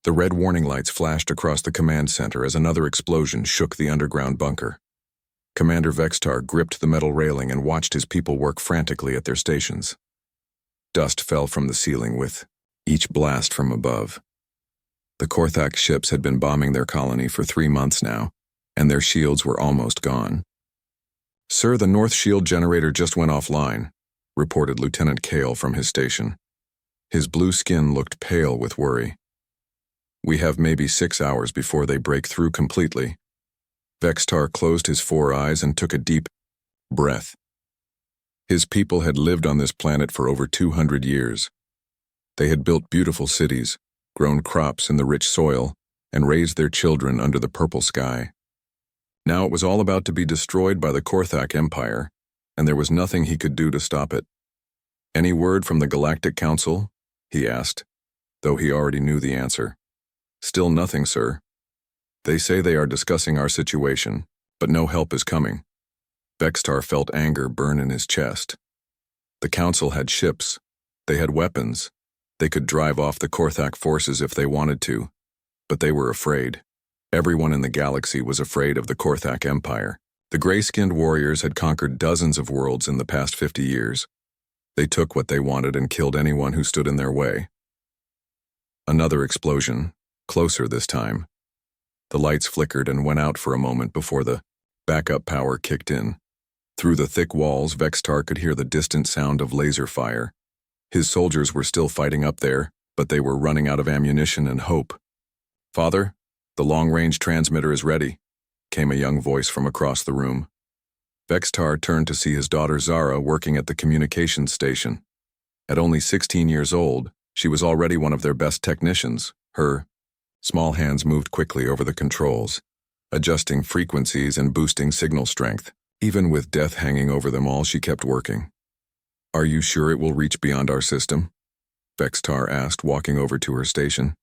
The red warning lights flashed across the command center as another explosion shook the underground bunker. Commander Vextar gripped the metal railing and watched his people work frantically at their stations. Dust fell from the ceiling with each blast from above. The Korthak ships had been bombing their colony for 3 months now, and their shields were almost gone. "Sir, the North Shield generator just went offline," reported Lieutenant Kale from his station. His blue skin looked pale with worry. "We have maybe 6 hours before they break through completely." Vextar closed his 4 eyes and took a deep breath. His people had lived on this planet for over 200 years. They had built beautiful cities, grown crops in the rich soil, and raised their children under the purple sky. Now it was all about to be destroyed by the Korthak Empire, and there was nothing he could do to stop it. "Any word from the Galactic Council?" he asked, though he already knew the answer. "Still nothing, sir. They say they are discussing our situation, but no help is coming." Vextar felt anger burn in his chest. The Council had ships. They had weapons. They could drive off the Korthak forces if they wanted to, but they were afraid. Everyone in the galaxy was afraid of the Korthak Empire. The gray-skinned warriors had conquered dozens of worlds in the past 50 years. They took what they wanted and killed anyone who stood in their way. Another explosion, closer this time. The lights flickered and went out for a moment before the backup power kicked in. Through the thick walls, Vextar could hear the distant sound of laser fire. His soldiers were still fighting up there, but they were running out of ammunition and hope. "Father, the long-range transmitter is ready," came a young voice from across the room. Vextar turned to see his daughter Zara working at the communications station. At only 16 years old, she was already one of their best technicians. Her small hands moved quickly over the controls, adjusting frequencies and boosting signal strength. Even with death hanging over them all, she kept working. "Are you sure it will reach beyond our system?" Vextar asked, walking over to her station.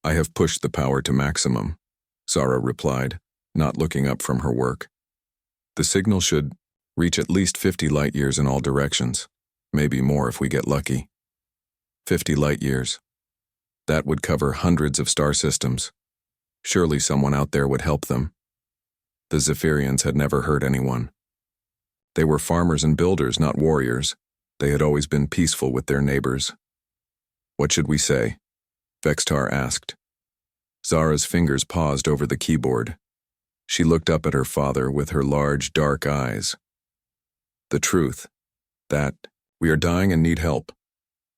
"I have pushed the power to maximum," Zara replied, not looking up from her work. "The signal should reach at least 50 light years in all directions, maybe more if we get lucky." 50 light years. That would cover hundreds of star systems. Surely someone out there would help them. The Zephyrians had never hurt anyone. They were farmers and builders, not warriors. They had always been peaceful with their neighbors. "What should we say?" Vextar asked. Zara's fingers paused over the keyboard. She looked up at her father with her large, dark eyes. "The truth. That we are dying and need help."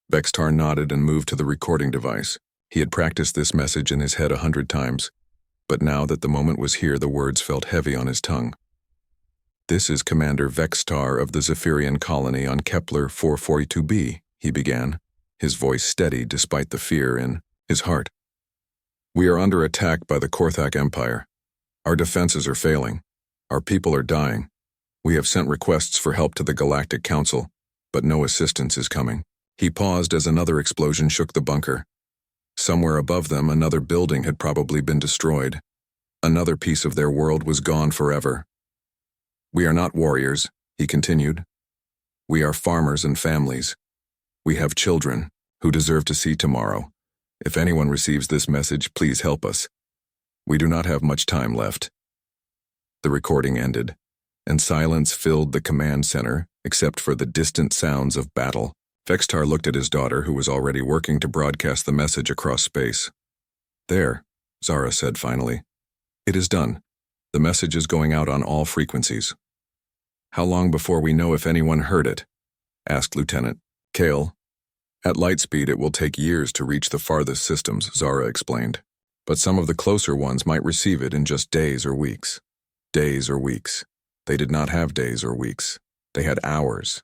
Vextar nodded and moved to the recording device. He had practiced this message in his head 100 times, but now that the moment was here, the words felt heavy on his tongue. "This is Commander Vextar of the Zephyrian colony on Kepler 442b, he began, his voice steady despite the fear in his heart. "We are under attack by the Korthak Empire. Our defenses are failing. Our people are dying. We have sent requests for help to the Galactic Council, but no assistance is coming." He paused as another explosion shook the bunker. Somewhere above them, another building had probably been destroyed. Another piece of their world was gone forever. "We are not warriors," he continued. "We are farmers and families. We have children who deserve to see tomorrow. If anyone receives this message, please help us. We do not have much time left." The recording ended, and silence filled the command center, except for the distant sounds of battle. Vextar looked at his daughter, who was already working to broadcast the message across space. "There," Zara said finally. "It is done. The message is going out on all frequencies." "How long before we know if anyone heard it?" asked Lieutenant Kale. "At light speed, it will take years to reach the farthest systems," Zara explained. "But some of the closer ones might receive it in just days or weeks." Days or weeks. They did not have days or weeks. They had hours.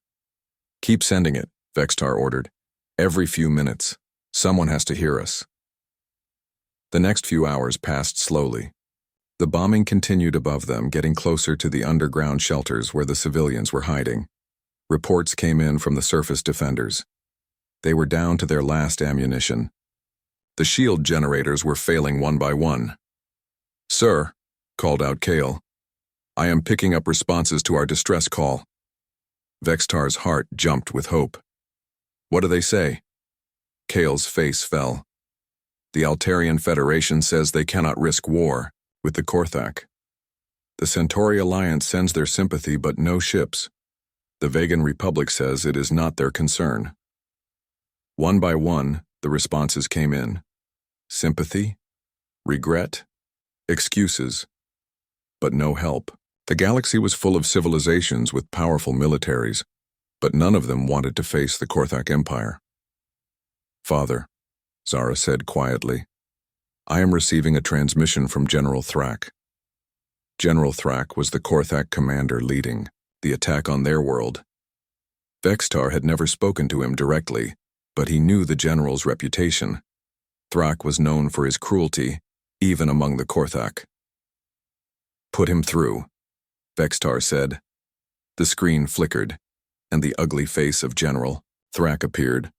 "Keep sending it," Vextar ordered. "Every few minutes. Someone has to hear us." The next few hours passed slowly. The bombing continued above them, getting closer to the underground shelters where the civilians were hiding. Reports came in from the surface defenders. They were down to their last ammunition. The shield generators were failing one by one. "Sir," called out Kale, "I am picking up responses to our distress call." Vextar's heart jumped with hope. "What do they say?" Kale's face fell. The Altarian Federation says they cannot risk war with the Korthak. The Centauri Alliance sends their sympathy but no ships. The Vegan Republic says it is not their concern. One by one, the responses came in. Sympathy, regret, excuses, but no help. The galaxy was full of civilizations with powerful militaries, but none of them wanted to face the Korthak Empire. Father, Zara said quietly, I am receiving a transmission from General Thrak. General Thrak was the Korthak commander leading the attack on their world. Vextar had never spoken to him directly, but he knew the general's reputation. Thrak was known for his cruelty, even among the Korthak. Put him through, Vextar said. The screen flickered, and the ugly face of General Thrak appeared.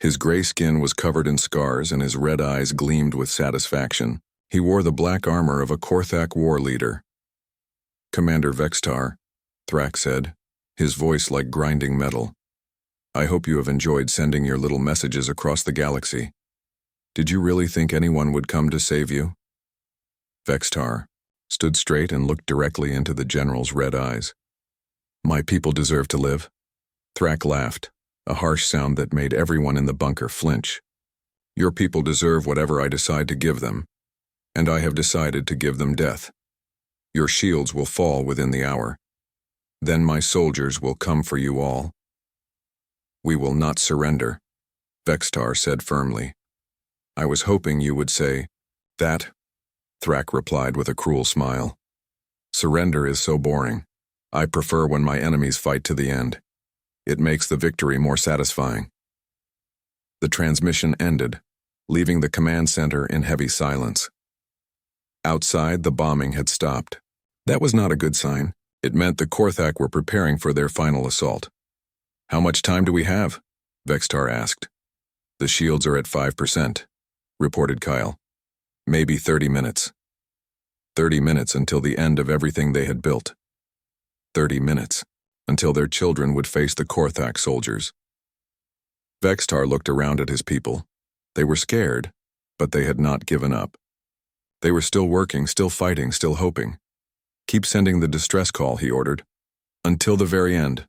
His gray skin was covered in scars and his red eyes gleamed with satisfaction. He wore the black armor of a Korthak war leader. Commander Vextar, Thrak said, his voice like grinding metal. I hope you have enjoyed sending your little messages across the galaxy. Did you really think anyone would come to save you? Vextar stood straight and looked directly into the general's red eyes. My people deserve to live. Thrak laughed, a harsh sound that made everyone in the bunker flinch. Your people deserve whatever I decide to give them, and I have decided to give them death. Your shields will fall within the hour. Then my soldiers will come for you all. We will not surrender, Vextar said firmly. I was hoping you would say that, Thrak replied with a cruel smile. Surrender is so boring. I prefer when my enemies fight to the end. It makes the victory more satisfying. The transmission ended, leaving the command center in heavy silence. Outside, the bombing had stopped. That was not a good sign. It meant the Korthak were preparing for their final assault. How much time do we have? Vextar asked. The shields are at 5%, reported Kyle. Maybe 30 minutes. 30 minutes until the end of everything they had built. 30 minutes until their children would face the Korthak soldiers. Vextar looked around at his people. They were scared, but they had not given up. They were still working, still fighting, still hoping. Keep sending the distress call, he ordered. Until the very end.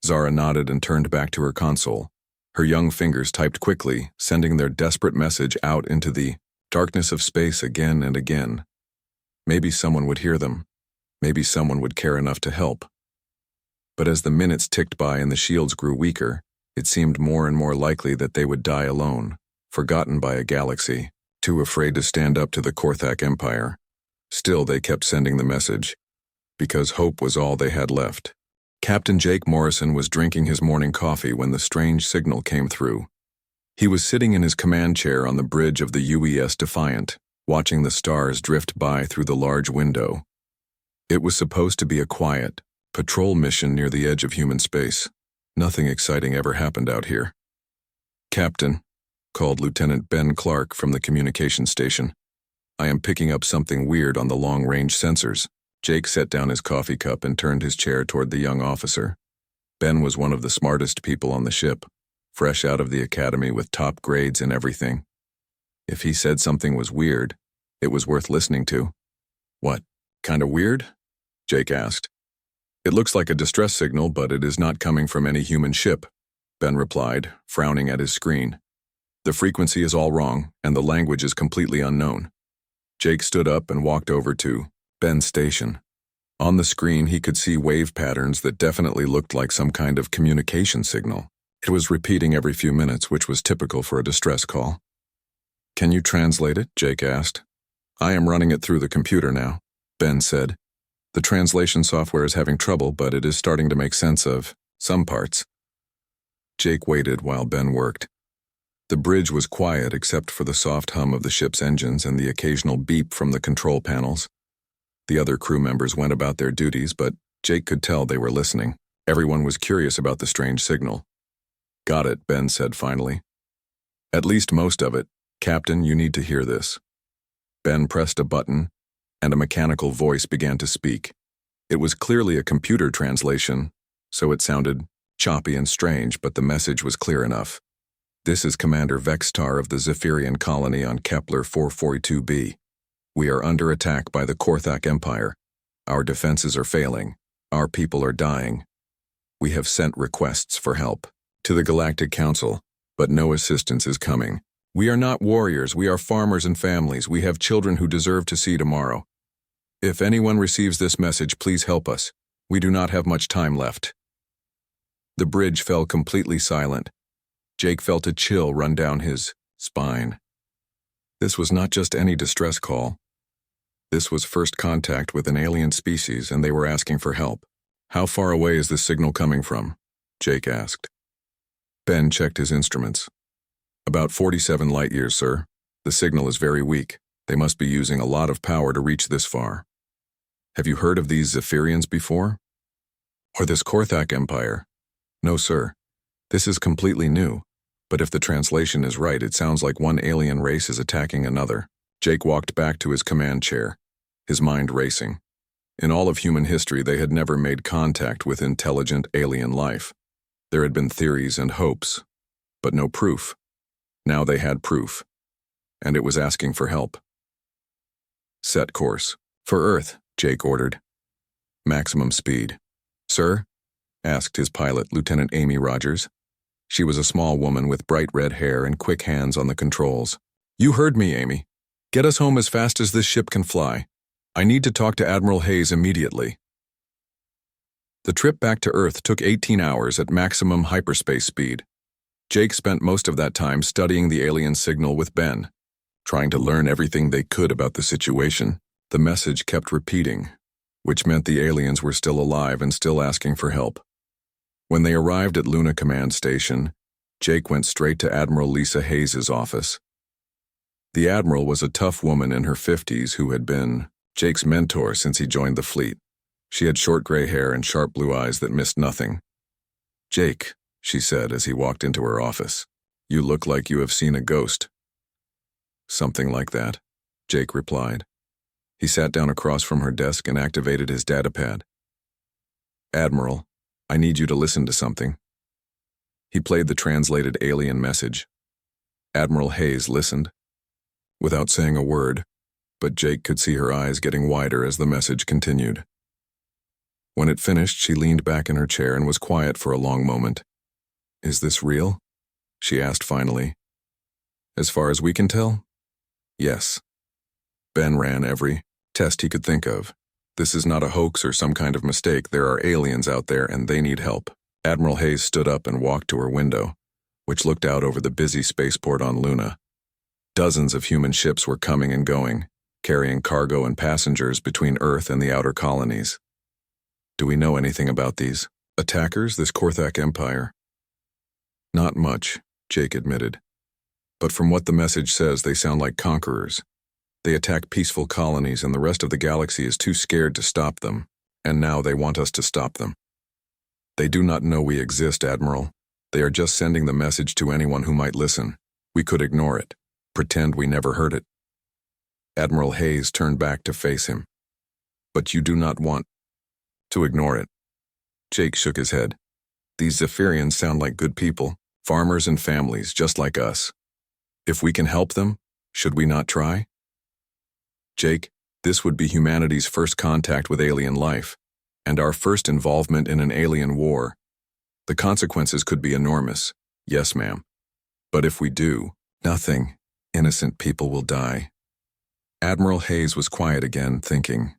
Zara nodded and turned back to her console. Her young fingers typed quickly, sending their desperate message out into the darkness of space again and again. Maybe someone would hear them. Maybe someone would care enough to help. But as the minutes ticked by and the shields grew weaker, it seemed more and more likely that they would die alone, forgotten by a galaxy, too afraid to stand up to the Korthak Empire. Still, they kept sending the message, because hope was all they had left. Captain Jake Morrison was drinking his morning coffee when the strange signal came through. He was sitting in his command chair on the bridge of the UES Defiant, watching the stars drift by through the large window. It was supposed to be a quiet patrol mission near the edge of human space. Nothing exciting ever happened out here. Captain, called Lieutenant Ben Clark from the communication station. I am picking up something weird on the long-range sensors. Jake set down his coffee cup and turned his chair toward the young officer. Ben was one of the smartest people on the ship, fresh out of the academy with top grades in everything. If he said something was weird, it was worth listening to. What, kind of weird? Jake asked. It looks like a distress signal, but it is not coming from any human ship, Ben replied, frowning at his screen. The frequency is all wrong, and the language is completely unknown. Jake stood up and walked over to Ben's station. On the screen, he could see wave patterns that definitely looked like some kind of communication signal. It was repeating every few minutes, which was typical for a distress call. Can you translate it? Jake asked. I am running it through the computer now, Ben said. The translation software is having trouble, but it is starting to make sense of some parts. Jake waited while Ben worked. The bridge was quiet except for the soft hum of the ship's engines and the occasional beep from the control panels. The other crew members went about their duties, but Jake could tell they were listening. Everyone was curious about the strange signal. Got it, Ben said finally. At least most of it. Captain, you need to hear this. Ben pressed a button, and a mechanical voice began to speak. It was clearly a computer translation, so it sounded choppy and strange, but the message was clear enough. This is Commander Vextar of the Zephyrian colony on Kepler 442b. We are under attack by the Korthak Empire. Our defenses are failing. Our people are dying. We have sent requests for help to the Galactic Council, but no assistance is coming. We are not warriors, we are farmers and families. We have children who deserve to see tomorrow. If anyone receives this message, please help us. We do not have much time left. The bridge fell completely silent. Jake felt a chill run down his spine. This was not just any distress call. This was first contact with an alien species, and they were asking for help. How far away is this signal coming from? Jake asked. Ben checked his instruments. About 47 light-years, sir. The signal is very weak. They must be using a lot of power to reach this far. Have you heard of these Zephyrians before? Or this Korthak Empire? No, sir. This is completely new. But if the translation is right, it sounds like one alien race is attacking another. Jake walked back to his command chair, his mind racing. In all of human history, they had never made contact with intelligent alien life. There had been theories and hopes, but no proof. Now they had proof, and it was asking for help. Set course. For Earth, Jake ordered. Maximum speed. Sir? Asked his pilot, Lieutenant Amy Rogers. She was a small woman with bright red hair and quick hands on the controls. You heard me, Amy. Get us home as fast as this ship can fly. I need to talk to Admiral Hayes immediately. The trip back to Earth took 18 hours at maximum hyperspace speed. Jake spent most of that time studying the alien signal with Ben, trying to learn everything they could about the situation. The message kept repeating, which meant the aliens were still alive and still asking for help. When they arrived at Luna Command Station, Jake went straight to Admiral Lisa Hayes' office. The Admiral was a tough woman in her 50s who had been Jake's mentor since he joined the fleet. She had short gray hair and sharp blue eyes that missed nothing. Jake, she said as he walked into her office, you look like you have seen a ghost. Something like that, Jake replied. He sat down across from her desk and activated his datapad. Admiral, I need you to listen to something. He played the translated alien message. Admiral Hayes listened, without saying a word, but Jake could see her eyes getting wider as the message continued. When it finished, she leaned back in her chair and was quiet for a long moment. Is this real? She asked finally. As far as we can tell? Yes. Ben ran every test he could think of. This is not a hoax or some kind of mistake. There are aliens out there and they need help. Admiral Hayes stood up and walked to her window, which looked out over the busy spaceport on Luna. Dozens of human ships were coming and going, carrying cargo and passengers between Earth and the outer colonies. Do we know anything about these attackers, this Korthak Empire? Not much, Jake admitted. But from what the message says, they sound like conquerors. They attack peaceful colonies and the rest of the galaxy is too scared to stop them, and now they want us to stop them. They do not know we exist, Admiral. They are just sending the message to anyone who might listen. We could ignore it, pretend we never heard it. Admiral Hayes turned back to face him. But you do not want to ignore it. Jake shook his head. These Zephyrians sound like good people, farmers and families just like us. If we can help them, should we not try? Jake, this would be humanity's first contact with alien life, and our first involvement in an alien war. The consequences could be enormous. Yes, ma'am. But if we do, nothing. Innocent people will die. Admiral Hayes was quiet again, thinking.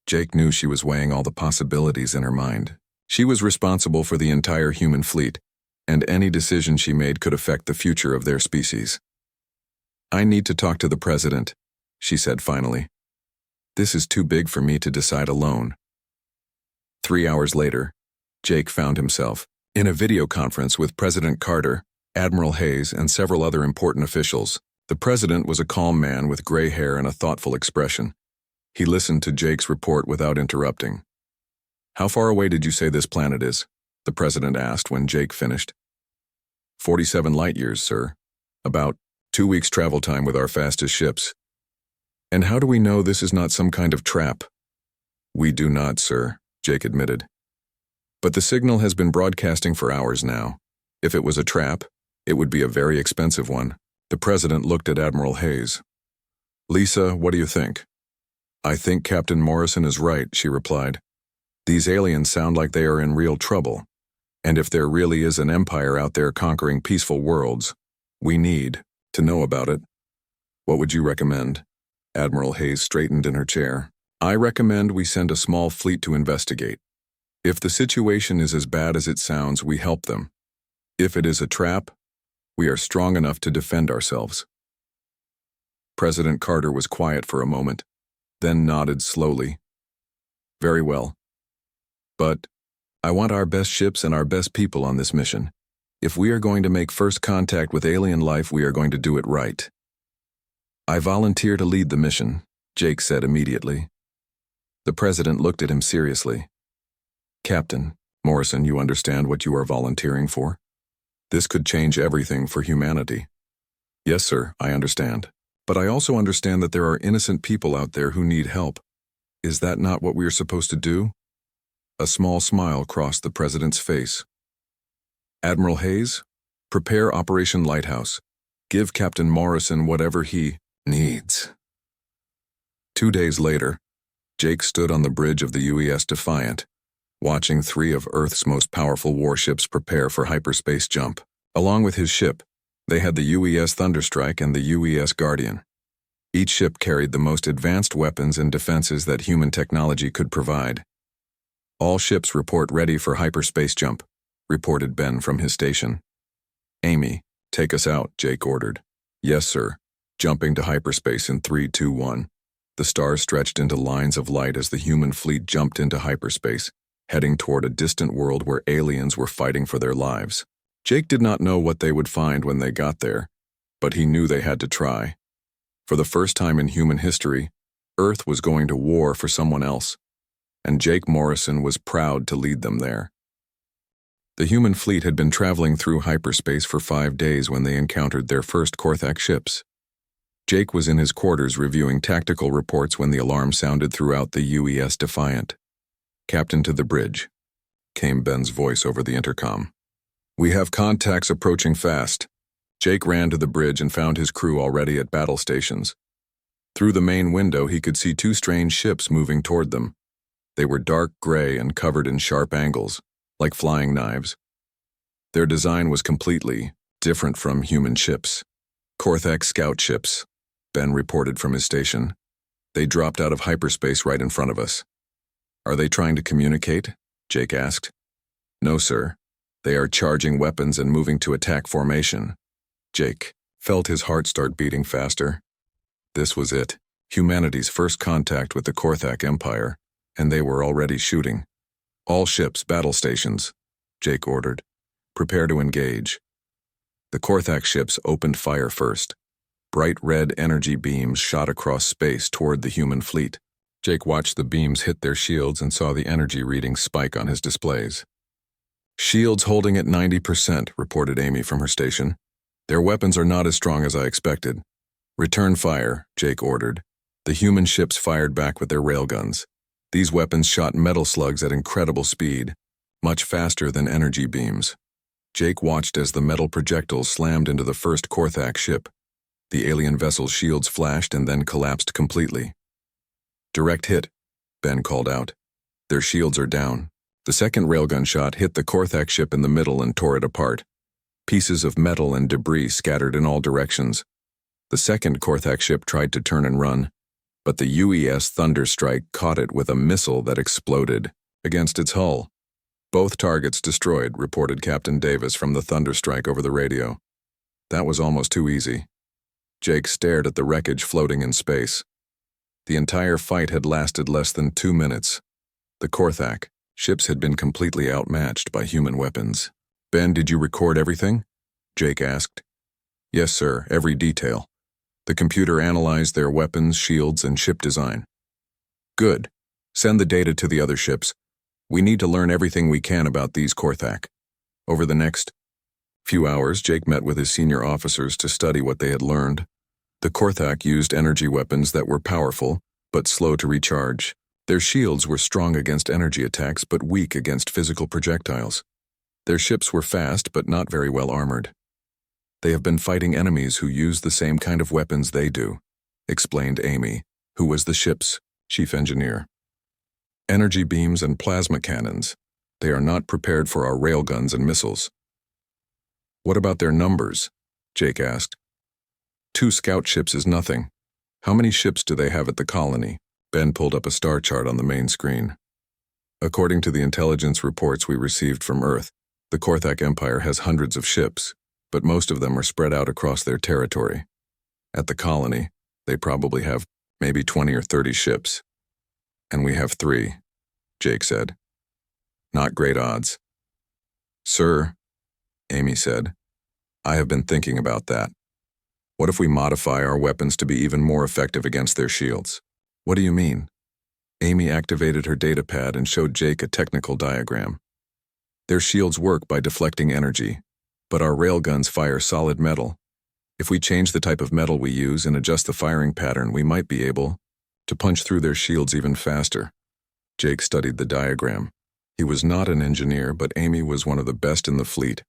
Jake knew she was weighing all the possibilities in her mind. She was responsible for the entire human fleet, and any decision she made could affect the future of their species. I need to talk to the president, she said finally. This is too big for me to decide alone. 3 hours later, Jake found himself in a video conference with President Carter, Admiral Hayes, and several other important officials. The president was a calm man with gray hair and a thoughtful expression. He listened to Jake's report without interrupting. How far away did you say this planet is? The president asked when Jake finished. 47 light-years, sir. About 2 weeks travel time with our fastest ships. And how do we know this is not some kind of trap? We do not, sir, Jake admitted. But the signal has been broadcasting for hours now. If it was a trap, It would be a very expensive one. The president looked at Admiral Hayes. Lisa, what do you think? I think Captain Morrison is right, she replied. These aliens sound like they are in real trouble. And if there really is an empire out there conquering peaceful worlds, we need to know about it. What would you recommend? Admiral Hayes straightened in her chair. I recommend we send a small fleet to investigate. If the situation is as bad as it sounds, we help them. If it is a trap, we are strong enough to defend ourselves. President Carter was quiet for a moment, then nodded slowly. Very well. But I want our best ships and our best people on this mission. If we are going to make first contact with alien life, we are going to do it right. I volunteer to lead the mission, Jake said immediately. The president looked at him seriously. Captain Morrison, you understand what you are volunteering for? This could change everything for humanity. Yes, sir, I understand. But I also understand that there are innocent people out there who need help. Is that not what we are supposed to do? A small smile crossed the president's face. Admiral Hayes, prepare Operation Lighthouse. Give Captain Morrison whatever he needs. 2 days later, Jake stood on the bridge of the UES Defiant, watching 3 of Earth's most powerful warships prepare for hyperspace jump. Along with his ship, they had the UES Thunderstrike and the UES Guardian. Each ship carried the most advanced weapons and defenses that human technology could provide. All ships report ready for hyperspace jump, reported Ben from his station. Amy, take us out, Jake ordered. Yes, sir. Jumping to hyperspace in 3, 2, 1. The stars stretched into lines of light as the human fleet jumped into hyperspace, heading toward a distant world where aliens were fighting for their lives. Jake did not know what they would find when they got there, but he knew they had to try. For the first time in human history, Earth was going to war for someone else, and Jake Morrison was proud to lead them there. The human fleet had been traveling through hyperspace for 5 days when they encountered their first Korthak ships. Jake was in his quarters reviewing tactical reports when the alarm sounded throughout the UES Defiant. Captain to the bridge, came Ben's voice over the intercom. We have contacts approaching fast. Jake ran to the bridge and found his crew already at battle stations. Through the main window, he could see 2 strange ships moving toward them. They were dark gray and covered in sharp angles, like flying knives. Their design was completely different from human ships. Korthak scout ships, Ben reported from his station. They dropped out of hyperspace right in front of us. Are they trying to communicate? Jake asked. No, sir. They are charging weapons and moving to attack formation. Jake felt his heart start beating faster. This was it, humanity's first contact with the Korthak Empire, and they were already shooting. All ships, battle stations, Jake ordered. Prepare to engage. The Korthak ships opened fire first. Bright red energy beams shot across space toward the human fleet. Jake watched the beams hit their shields and saw the energy readings spike on his displays. Shields holding at 90%, reported Amy from her station. Their weapons are not as strong as I expected. Return fire, Jake ordered. The human ships fired back with their railguns. These weapons shot metal slugs at incredible speed, much faster than energy beams. Jake watched as the metal projectiles slammed into the first Korthak ship. The alien vessel's shields flashed and then collapsed completely. Direct hit, Ben called out. Their shields are down. The second railgun shot hit the Korthak ship in the middle and tore it apart. Pieces of metal and debris scattered in all directions. The second Korthak ship tried to turn and run, but the UES Thunderstrike caught it with a missile that exploded against its hull. Both targets destroyed, reported Captain Davis from the Thunderstrike over the radio. That was almost too easy. Jake stared at the wreckage floating in space. The entire fight had lasted less than 2 minutes. The Korthak ships had been completely outmatched by human weapons. Ben, did you record everything? Jake asked. Yes, sir, every detail. The computer analyzed their weapons, shields, and ship design. Good. Send the data to the other ships. We need to learn everything we can about these Korthak. Over the next few hours, Jake met with his senior officers to study what they had learned. The Korthak used energy weapons that were powerful, but slow to recharge. Their shields were strong against energy attacks, but weak against physical projectiles. Their ships were fast, but not very well armored. They have been fighting enemies who use the same kind of weapons they do, explained Amy, who was the ship's chief engineer. Energy beams and plasma cannons. They are not prepared for our railguns and missiles. What about their numbers? Jake asked. 2 scout ships is nothing. How many ships do they have at the colony? Ben pulled up a star chart on the main screen. According to the intelligence reports we received from Earth, the Korthak Empire has hundreds of ships, but most of them are spread out across their territory. At the colony, they probably have maybe 20 or 30 ships. And we have 3, Jake said. Not great odds. Sir, Amy said, I have been thinking about that. What if we modify our weapons to be even more effective against their shields? What do you mean? Amy activated her datapad and showed Jake a technical diagram. Their shields work by deflecting energy, but our railguns fire solid metal. If we change the type of metal we use and adjust the firing pattern, we might be able to punch through their shields even faster. Jake studied the diagram. He was not an engineer, but Amy was one of the best in the fleet.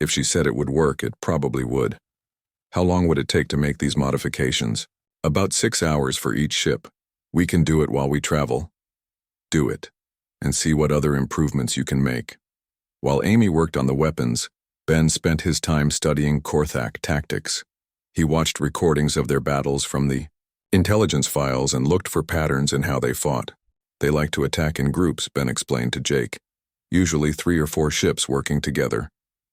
If she said it would work, it probably would. How long would it take to make these modifications? About 6 hours for each ship. We can do it while we travel. Do it, and see what other improvements you can make. While Amy worked on the weapons, Ben spent his time studying Korthak tactics. He watched recordings of their battles from the intelligence files and looked for patterns in how they fought. They like to attack in groups, Ben explained to Jake. Usually 3 or 4 ships working together.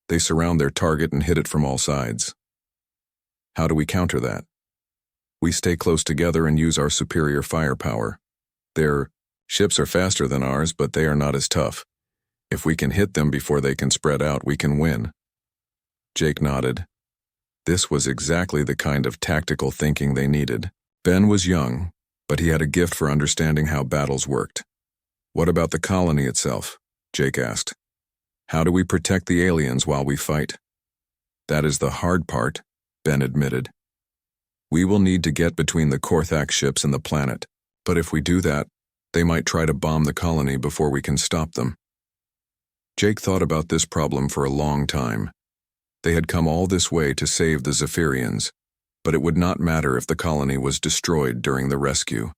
They surround their target and hit it from all sides. How do we counter that? We stay close together and use our superior firepower. Their ships are faster than ours, but they are not as tough. If we can hit them before they can spread out, we can win. Jake nodded. This was exactly the kind of tactical thinking they needed. Ben was young, but he had a gift for understanding how battles worked. What about the colony itself? Jake asked. How do we protect the aliens while we fight? That is the hard part, Ben admitted. We will need to get between the Korthak ships and the planet, but if we do that, they might try to bomb the colony before we can stop them. Jake thought about this problem for a long time. They had come all this way to save the Zephyrians, but it would not matter if the colony was destroyed during the rescue.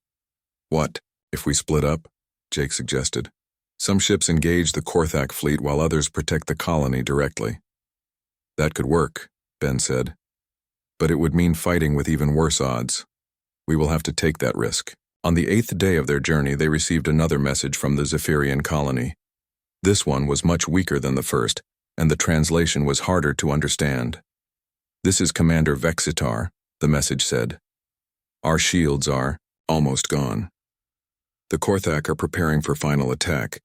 What, if we split up? Jake suggested. Some ships engage the Korthak fleet while others protect the colony directly. That could work, Ben said. But it would mean fighting with even worse odds. We will have to take that risk. On the 8th day of their journey, they received another message from the Zephyrian colony. This one was much weaker than the first, and the translation was harder to understand. This is Commander Vexitar, the message said. Our shields are almost gone. The Korthak are preparing for final attack.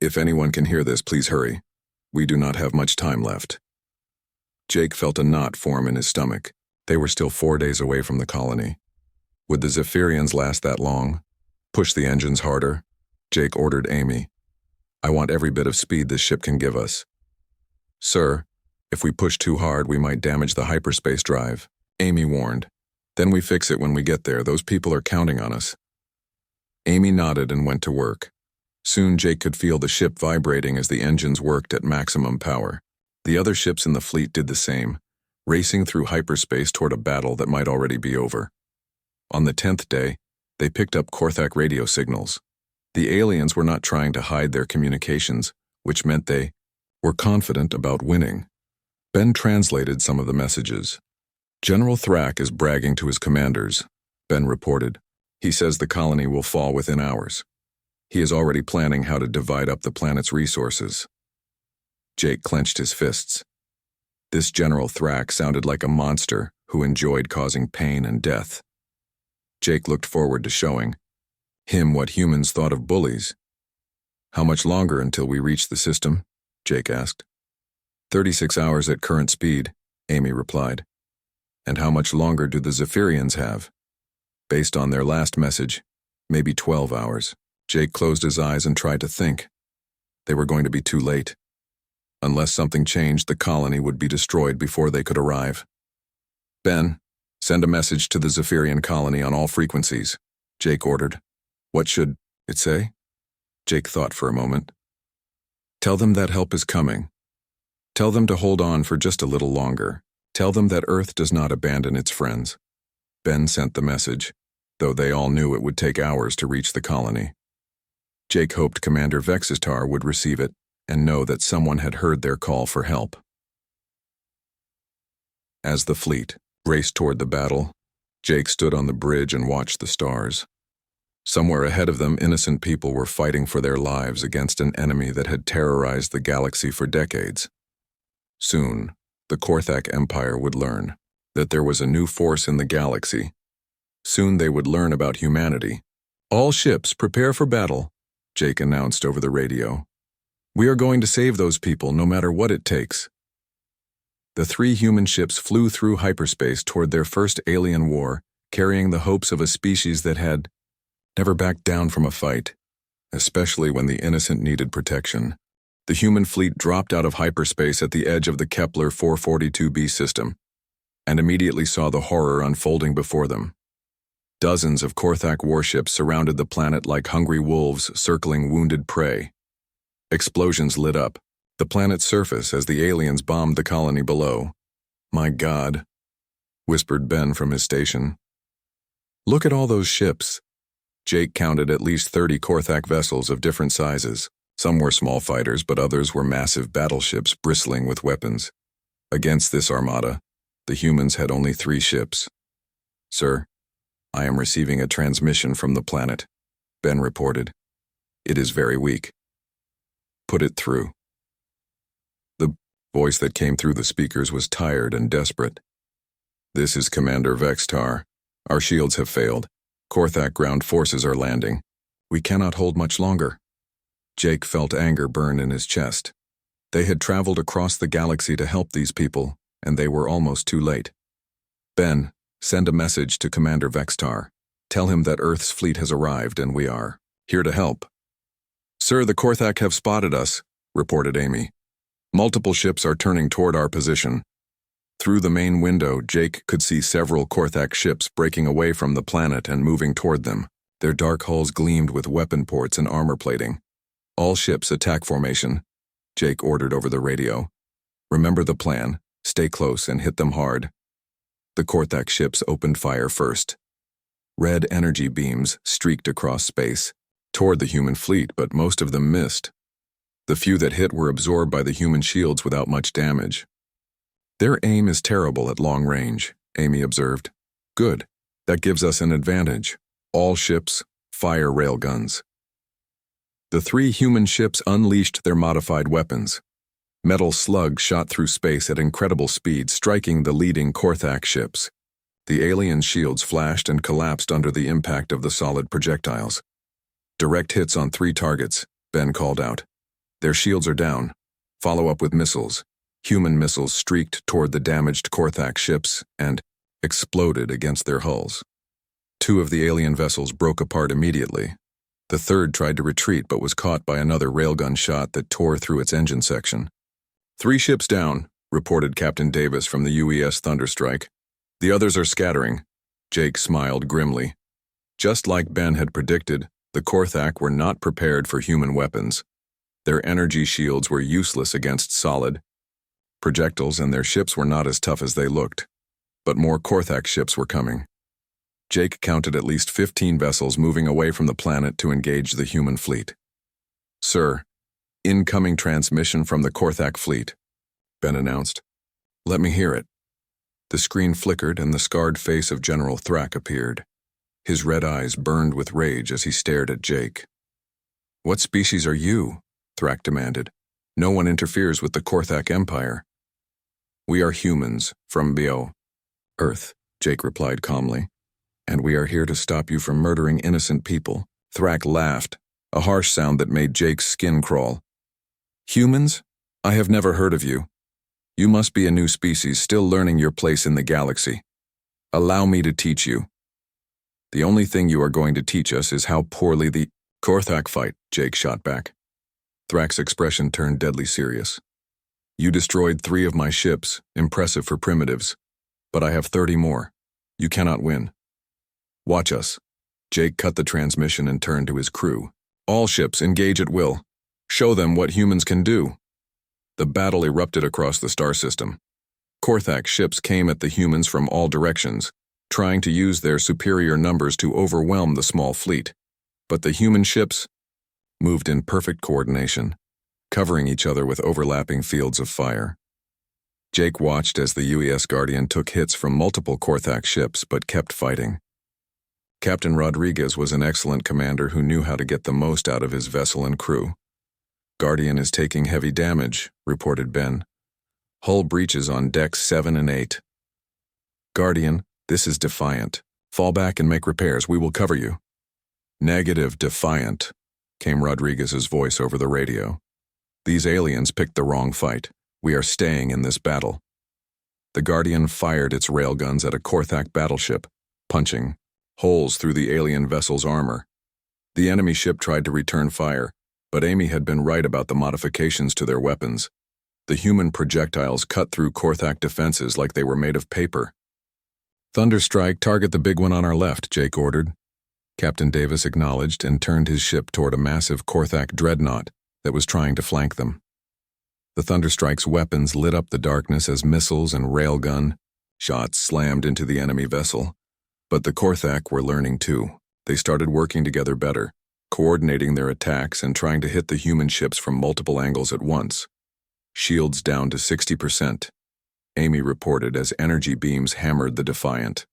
If anyone can hear this, please hurry. We do not have much time left. Jake felt a knot form in his stomach. They were still 4 days away from the colony. Would the Zephyrians last that long? Push the engines harder, Jake ordered Amy. I want every bit of speed this ship can give us. Sir, if we push too hard, we might damage the hyperspace drive, Amy warned. Then we fix it when we get there. Those people are counting on us. Amy nodded and went to work. Soon Jake could feel the ship vibrating as the engines worked at maximum power. The other ships in the fleet did the same, racing through hyperspace toward a battle that might already be over. On the 10th day, they picked up Korthak radio signals. The aliens were not trying to hide their communications, which meant they were confident about winning. Ben translated some of the messages. General Thrak is bragging to his commanders, Ben reported. He says the colony will fall within hours. He is already planning how to divide up the planet's resources. Jake clenched his fists. This General Thrak sounded like a monster who enjoyed causing pain and death. Jake looked forward to showing him what humans thought of bullies. How much longer until we reach the system? Jake asked. 36 hours at current speed, Amy replied. And how much longer do the Zephyrians have? Based on their last message, maybe 12 hours. Jake closed his eyes and tried to think. They were going to be too late. Unless something changed, the colony would be destroyed before they could arrive. Ben, send a message to the Zephyrian colony on all frequencies, Jake ordered. What should it say? Jake thought for a moment. Tell them that help is coming. Tell them to hold on for just a little longer. Tell them that Earth does not abandon its friends. Ben sent the message, though they all knew it would take hours to reach the colony. Jake hoped Commander Vexistar would receive it and know that someone had heard their call for help. As the fleet raced toward the battle, Jake stood on the bridge and watched the stars. Somewhere ahead of them, innocent people were fighting for their lives against an enemy that had terrorized the galaxy for decades. Soon, the Korthak Empire would learn that there was a new force in the galaxy. Soon they would learn about humanity. "All ships, prepare for battle," Jake announced over the radio. "We are going to save those people, no matter what it takes." The 3 human ships flew through hyperspace toward their first alien war, carrying the hopes of a species that had never backed down from a fight, especially when the innocent needed protection. The human fleet dropped out of hyperspace at the edge of the Kepler 442b system, and immediately saw the horror unfolding before them. Dozens of Korthak warships surrounded the planet like hungry wolves circling wounded prey. Explosions lit up the planet's surface as the aliens bombed the colony below. "My God," whispered Ben from his station. "Look at all those ships." Jake counted at least 30 Korthak vessels of different sizes. Some were small fighters, but others were massive battleships bristling with weapons. Against this armada, the humans had only 3 ships. "Sir, I am receiving a transmission from the planet," Ben reported. "It is very weak." "Put it through." The voice that came through the speakers was tired and desperate. "This is Commander Vextar. Our shields have failed. Korthak ground forces are landing. We cannot hold much longer." Jake felt anger burn in his chest. They had traveled across the galaxy to help these people, and they were almost too late. "Ben, send a message to Commander Vextar. Tell him that Earth's fleet has arrived and we are here to help." "Sir, the Korthak have spotted us," reported Amy. "Multiple ships are turning toward our position." Through the main window, Jake could see several Korthak ships breaking away from the planet and moving toward them. Their dark hulls gleamed with weapon ports and armor plating. "All ships attack formation," Jake ordered over the radio. "Remember the plan. Stay close and hit them hard." The Korthak ships opened fire first. Red energy beams streaked across space, toward the human fleet, but most of them missed. The few that hit were absorbed by the human shields without much damage. "Their aim is terrible at long range," Amy observed. "Good. That gives us an advantage. All ships, fire railguns." The 3 human ships unleashed their modified weapons. Metal slugs shot through space at incredible speed, striking the leading Korthak ships. The alien shields flashed and collapsed under the impact of the solid projectiles. "Direct hits on 3 targets," Ben called out. "Their shields are down. Follow up with missiles." Human missiles streaked toward the damaged Korthak ships and exploded against their hulls. 2 of the alien vessels broke apart immediately. The 3rd tried to retreat but was caught by another railgun shot that tore through its engine section. "3 ships down," reported Captain Davis from the UES Thunderstrike. "The others are scattering." Jake smiled grimly. Just like Ben had predicted, the Korthak were not prepared for human weapons. Their energy shields were useless against solid projectiles, and their ships were not as tough as they looked. But more Korthak ships were coming. Jake counted at least 15 vessels moving away from the planet to engage the human fleet. "Sir, incoming transmission from the Korthak fleet," Ben announced. "Let me hear it." The screen flickered and the scarred face of General Thrak appeared. His red eyes burned with rage as he stared at Jake. "What species are you?" Thrak demanded. "No one interferes with the Korthak Empire." "We are humans, from Earth," Jake replied calmly. "And we are here to stop you from murdering innocent people." Thrak laughed, a harsh sound that made Jake's skin crawl. "Humans? I have never heard of you. You must be a new species still learning your place in the galaxy. Allow me to teach you." "The only thing you are going to teach us is how poorly the Korthak fight," Jake shot back. Thrak's expression turned deadly serious. "You destroyed 3 of my ships, impressive for primitives. But I have 30 more. You cannot win. Watch us." Jake cut the transmission and turned to his crew. "All ships, engage at will. Show them what humans can do." The battle erupted across the star system. Korthak ships came at the humans from all directions, trying to use their superior numbers to overwhelm the small fleet. But the human ships moved in perfect coordination, covering each other with overlapping fields of fire. Jake watched as the UES Guardian took hits from multiple Korthak ships but kept fighting. Captain Rodriguez was an excellent commander who knew how to get the most out of his vessel and crew. Guardian is taking heavy damage, reported Ben. Hull breaches on decks 7 and 8. Guardian, this is Defiant. Fall back and make repairs. We will cover you. Negative, Defiant, came Rodriguez's voice over the radio. These aliens picked the wrong fight. We are staying in this battle. The Guardian fired its railguns at a Korthak battleship, punching holes through the alien vessel's armor. The enemy ship tried to return fire, but Amy had been right about the modifications to their weapons. The human projectiles cut through Korthak defenses like they were made of paper. Thunderstrike, target the big one on our left, Jake ordered. Captain Davis acknowledged and turned his ship toward a massive Korthak dreadnought that was trying to flank them. The Thunderstrike's weapons lit up the darkness as missiles and railgun shots slammed into the enemy vessel. But the Korthak were learning too. They started working together better, coordinating their attacks and trying to hit the human ships from multiple angles at once. Shields down to 60%. Amy reported as energy beams hammered the Defiant.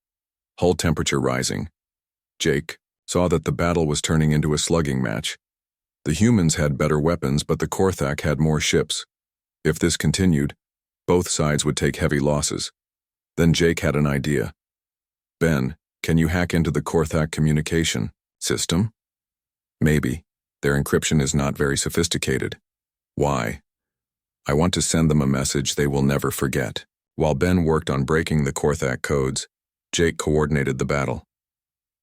Hull temperature rising. Jake saw that the battle was turning into a slugging match. The humans had better weapons, but the Korthak had more ships. If this continued, both sides would take heavy losses. Then Jake had an idea. Ben, can you hack into the Korthak communication system? Maybe. Their encryption is not very sophisticated. Why? I want to send them a message they will never forget. While Ben worked on breaking the Korthak codes, Jake coordinated the battle.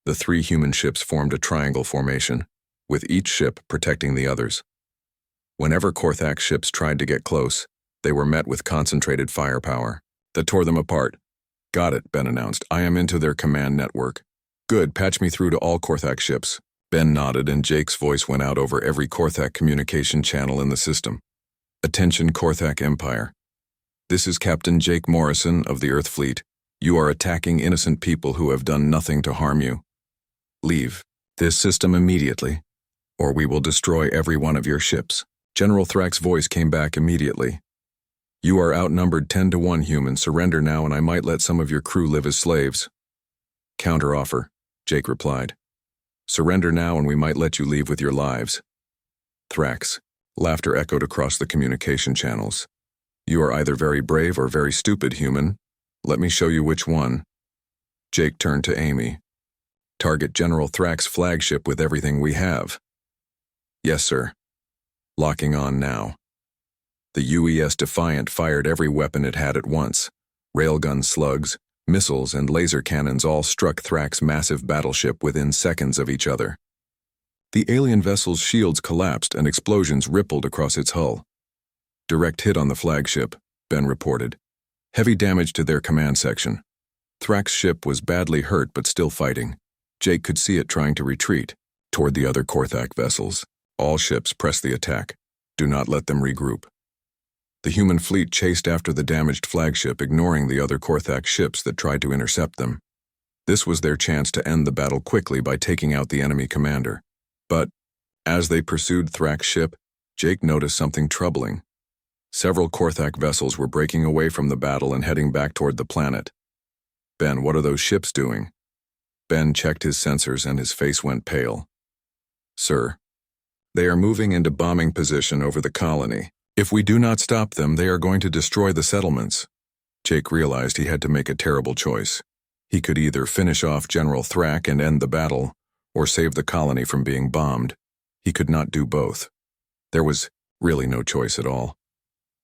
The 3 human ships formed a triangle formation, with each ship protecting the others. Whenever Korthak ships tried to get close, they were met with concentrated firepower that tore them apart. Got it, Ben announced. I am into their command network. Good, patch me through to all Korthak ships. Ben nodded and Jake's voice went out over every Korthak communication channel in the system. Attention, Korthak Empire. This is Captain Jake Morrison of the Earth Fleet. You are attacking innocent people who have done nothing to harm you. Leave this system immediately, or we will destroy every one of your ships. General Thrax's voice came back immediately. You are outnumbered 10-1, human. Surrender now and I might let some of your crew live as slaves. Counteroffer, Jake replied. Surrender now and we might let you leave with your lives. Thrax. Laughter echoed across the communication channels. You are either very brave or very stupid, human. Let me show you which one. Jake turned to Amy. Target General Thrax's flagship with everything we have. Yes, sir. Locking on now. The UES Defiant fired every weapon it had at once. Railgun slugs, missiles, and laser cannons all struck Thrax's massive battleship within seconds of each other. The alien vessel's shields collapsed and explosions rippled across its hull. Direct hit on the flagship, Ben reported. Heavy damage to their command section. Thrax's ship was badly hurt but still fighting. Jake could see it trying to retreat toward the other Korthak vessels. All ships press the attack. Do not let them regroup. The human fleet chased after the damaged flagship, ignoring the other Korthak ships that tried to intercept them. This was their chance to end the battle quickly by taking out the enemy commander. But, as they pursued Thrax's ship, Jake noticed something troubling. Several Korthak vessels were breaking away from the battle and heading back toward the planet. Ben, what are those ships doing? Ben checked his sensors and his face went pale. Sir, they are moving into bombing position over the colony. If we do not stop them, they are going to destroy the settlements. Jake realized he had to make a terrible choice. He could either finish off General Thrax and end the battle, or save the colony from being bombed. He could not do both. There was really no choice at all.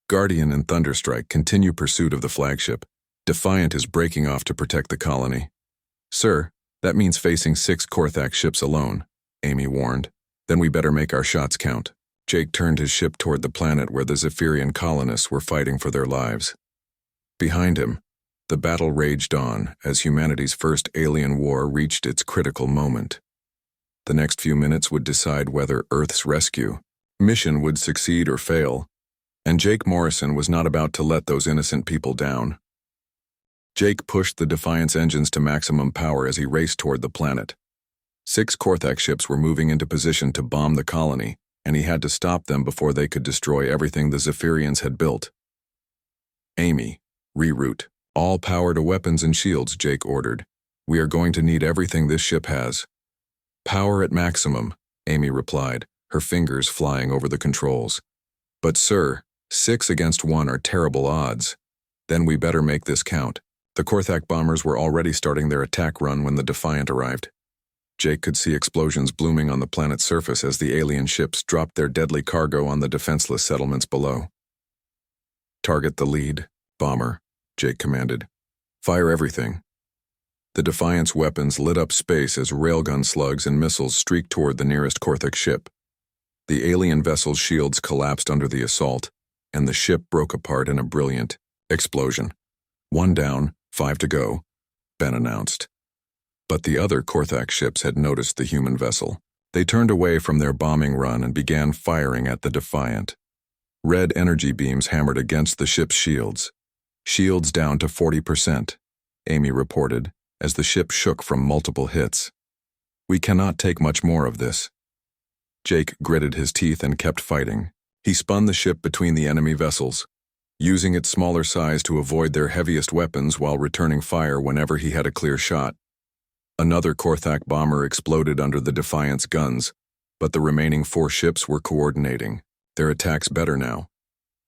Guardian and Thunderstrike continue pursuit of the flagship. Defiant is breaking off to protect the colony. Sir, that means facing 6 Korthak ships alone, Amy warned. Then we better make our shots count. Jake turned his ship toward the planet where the Zephyrian colonists were fighting for their lives. Behind him, the battle raged on as humanity's first alien war reached its critical moment. The next few minutes would decide whether Earth's rescue mission would succeed or fail, and Jake Morrison was not about to let those innocent people down. Jake pushed the Defiant's engines to maximum power as he raced toward the planet. 6 Korthak ships were moving into position to bomb the colony, and he had to stop them before they could destroy everything the Zephyrians had built. Amy, reroute. All power to weapons and shields, Jake ordered. We are going to need everything this ship has. Power at maximum, Amy replied, her fingers flying over the controls. But sir, 6 against 1 are terrible odds. Then we better make this count. The Korthak bombers were already starting their attack run when the Defiant arrived. Jake could see explosions blooming on the planet's surface as the alien ships dropped their deadly cargo on the defenseless settlements below. Target the lead, bomber, Jake commanded. Fire everything. The Defiant's weapons lit up space as railgun slugs and missiles streaked toward the nearest Korthak ship. The alien vessel's shields collapsed under the assault, and the ship broke apart in a brilliant explosion. 1 down, 5 to go, Ben announced. But the other Korthak ships had noticed the human vessel. They turned away from their bombing run and began firing at the Defiant. Red energy beams hammered against the ship's shields. Shields down to 40%, Amy reported, as the ship shook from multiple hits. We cannot take much more of this. Jake gritted his teeth and kept fighting. He spun the ship between the enemy vessels, using its smaller size to avoid their heaviest weapons while returning fire whenever he had a clear shot. Another Korthak bomber exploded under the Defiant's guns, but the remaining 4 ships were coordinating, their attacks better now.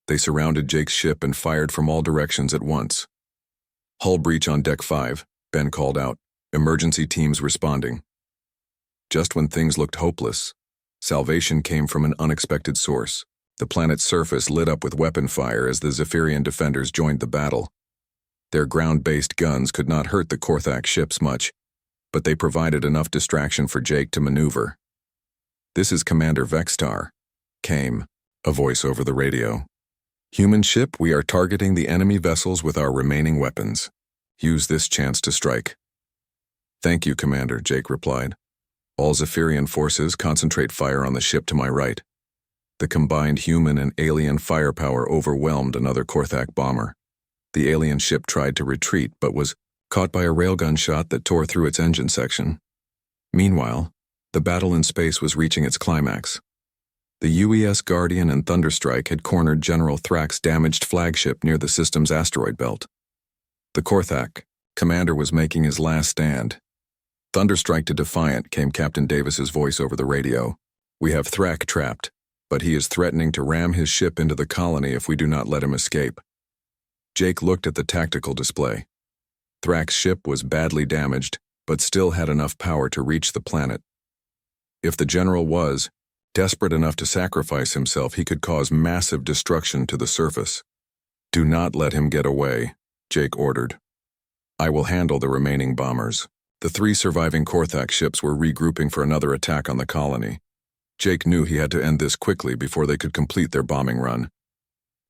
They surrounded Jake's ship and fired from all directions at once. Hull breach on Deck 5, Ben called out, emergency teams responding. Just when things looked hopeless, salvation came from an unexpected source. The planet's surface lit up with weapon fire as the Zephyrian defenders joined the battle. Their ground-based guns could not hurt the Korthak ships much, but they provided enough distraction for Jake to maneuver. This is Commander Vextar, came a voice over the radio. Human ship, we are targeting the enemy vessels with our remaining weapons. Use this chance to strike. Thank you, Commander, Jake replied. All Zephyrian forces concentrate fire on the ship to my right. The combined human and alien firepower overwhelmed another Korthak bomber. The alien ship tried to retreat but was caught by a railgun shot that tore through its engine section. Meanwhile, the battle in space was reaching its climax. The UES Guardian and Thunderstrike had cornered General Thrax's damaged flagship near the system's asteroid belt. The Korthak commander was making his last stand. Thunderstrike to Defiant, came Captain Davis's voice over the radio. We have Thrak trapped, but he is threatening to ram his ship into the colony if we do not let him escape. Jake looked at the tactical display. Thrak's ship was badly damaged, but still had enough power to reach the planet. If the general was desperate enough to sacrifice himself, he could cause massive destruction to the surface. Do not let him get away, Jake ordered. I will handle the remaining bombers. The 3 surviving Korthak ships were regrouping for another attack on the colony. Jake knew he had to end this quickly before they could complete their bombing run.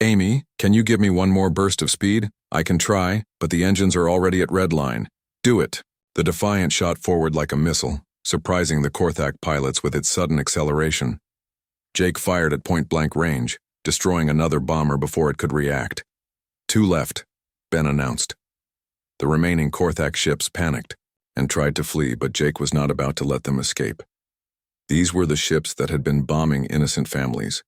Amy, can you give me one more burst of speed? I can try, but the engines are already at red line. Do it. The Defiant shot forward like a missile, surprising the Korthak pilots with its sudden acceleration. Jake fired at point-blank range, destroying another bomber before it could react. 2 left, Ben announced. The remaining Korthak ships panicked and tried to flee, but Jake was not about to let them escape. These were the ships that had been bombing innocent families.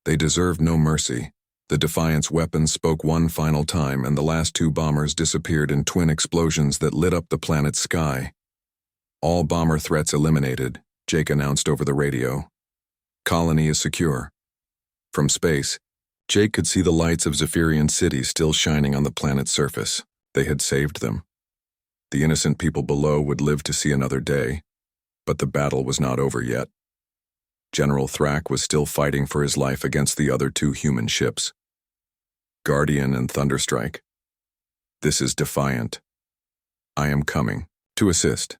They deserved no mercy. The Defiant's weapons spoke one final time, and the last 2 bombers disappeared in twin explosions that lit up the planet's sky. All bomber threats eliminated, Jake announced over the radio. Colony is secure. From space, Jake could see the lights of Zephyrian cities still shining on the planet's surface. They had saved them. The innocent people below would live to see another day, but the battle was not over yet. General Thrak was still fighting for his life against the other 2 human ships, Guardian and Thunderstrike. This is Defiant. I am coming to assist.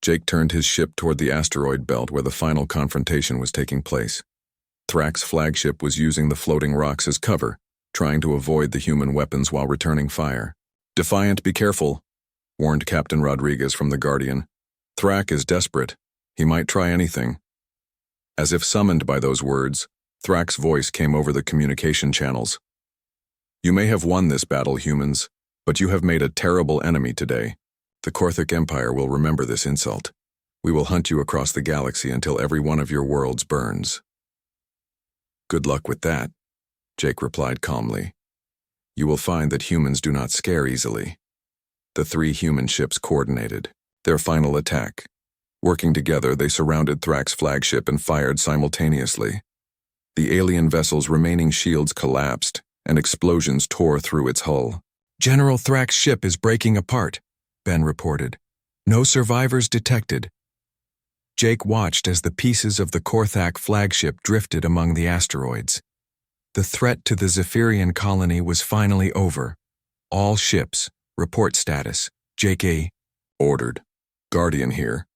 Jake turned his ship toward the asteroid belt where the final confrontation was taking place. Thrak's flagship was using the floating rocks as cover, trying to avoid the human weapons while returning fire. Defiant, be careful, warned Captain Rodriguez from the Guardian. Thrak is desperate. He might try anything. As if summoned by those words, Thrak's voice came over the communication channels. You may have won this battle, humans, But you have made a terrible enemy today. The Korthic Empire will remember this insult. We will hunt you across the galaxy until every one of your worlds burns." "Good luck with that," Jake replied calmly. "You will find that humans do not scare easily." The 3 human ships coordinated their final attack. Working together, they surrounded Thrax's flagship and fired simultaneously. The alien vessel's remaining shields collapsed, and explosions tore through its hull. "General Thrax's ship is breaking apart," Ben reported. "No survivors detected." Jake watched as the pieces of the Korthak flagship drifted among the asteroids. The threat to the Zephyrian colony was finally over. "All ships, report status. Jake A. Ordered. Guardian here.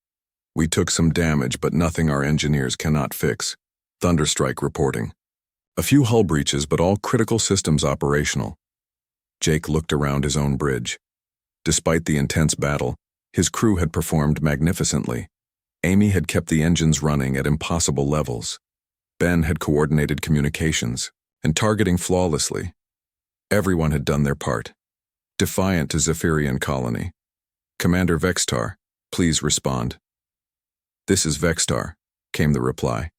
We took some damage, but nothing our engineers cannot fix. Thunderstrike reporting. A few hull breaches, but all critical systems operational." Jake looked around his own bridge. Despite the intense battle, his crew had performed magnificently. Amy had kept the engines running at impossible levels. Ben had coordinated communications and targeting flawlessly. Everyone had done their part. Defiant to Zephyrian colony. "Commander Vextar, please respond." "This is Vextar," came the reply.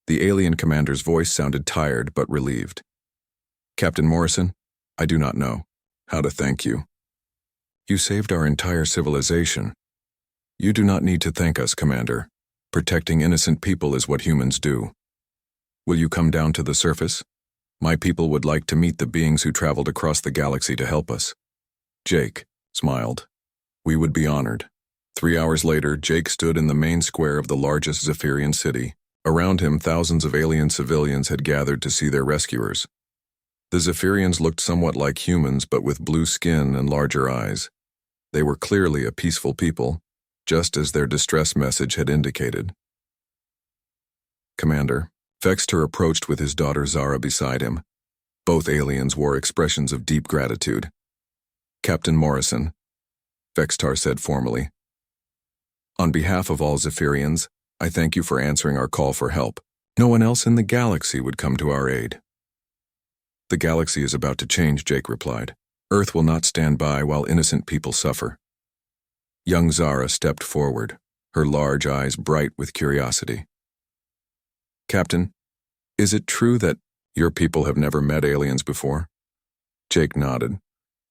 The alien commander's voice sounded tired but relieved. "Captain Morrison, I do not know how to thank you. You saved our entire civilization. You do not need to thank us, Commander. Protecting innocent people is what humans do. Will you come down to the surface? My people would like to meet the beings who traveled across the galaxy to help us." Jake smiled. "We would be honored." 3 hours later, Jake stood in the main square of the largest Zephyrian city. Around him, thousands of alien civilians had gathered to see their rescuers. The Zephyrians looked somewhat like humans, but with blue skin and larger eyes. They were clearly a peaceful people, just as their distress message had indicated. "Commander," Vextar approached with his daughter Zara beside him. Both aliens wore expressions of deep gratitude. "Captain Morrison," Vextar said formally. "On behalf of all Zephyrians, I thank you for answering our call for help. No one else in the galaxy would come to our aid." "The galaxy is about to change," Jake replied. "Earth will not stand by while innocent people suffer." Young Zara stepped forward, her large eyes bright with curiosity. "Captain, is it true that your people have never met aliens before?" Jake nodded.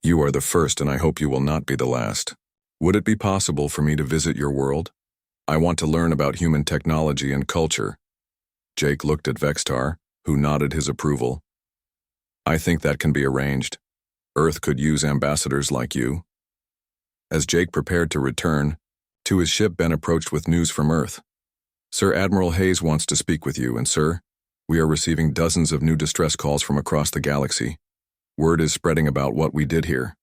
"You are the first, and I hope you will not be the last. Would it be possible for me to visit your world? I want to learn about human technology and culture." Jake looked at Vextar, who nodded his approval. "I think that can be arranged. Earth could use ambassadors like you." As Jake prepared to return to his ship, Ben approached with news from Earth. "Sir Admiral Hayes wants to speak with you, and sir, we are receiving dozens of new distress calls from across the galaxy. Word is spreading about what we did here."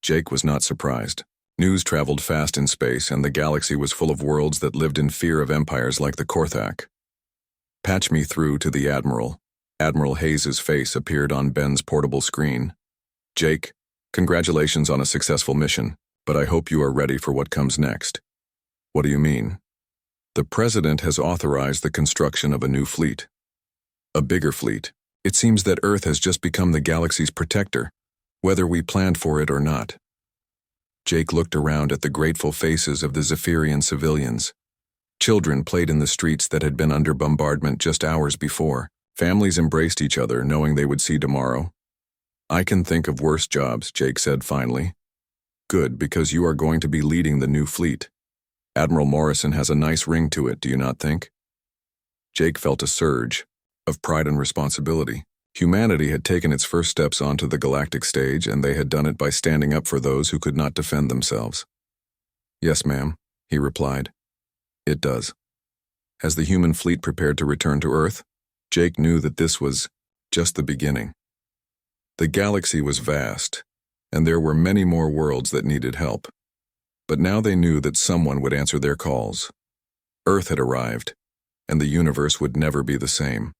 Jake was not surprised. News traveled fast in space, and the galaxy was full of worlds that lived in fear of empires like the Korthak. "Patch me through to the Admiral." Admiral Hayes' face appeared on Ben's portable screen. "Jake, congratulations on a successful mission, but I hope you are ready for what comes next." "What do you mean?" "The President has authorized the construction of a new fleet. A bigger fleet. It seems that Earth has just become the galaxy's protector, whether we planned for it or not." Jake looked around at the grateful faces of the Zephyrian civilians. Children played in the streets that had been under bombardment just hours before. Families embraced each other, knowing they would see tomorrow. "I can think of worse jobs," Jake said finally. "Good, because you are going to be leading the new fleet. Admiral Morrison has a nice ring to it, do you not think?" Jake felt a surge of pride and responsibility. Humanity had taken its first steps onto the galactic stage, and they had done it by standing up for those who could not defend themselves. "Yes, ma'am," he replied. "It does." As the human fleet prepared to return to Earth, Jake knew that this was just the beginning. The galaxy was vast, and there were many more worlds that needed help. But now they knew that someone would answer their calls. Earth had arrived, and the universe would never be the same.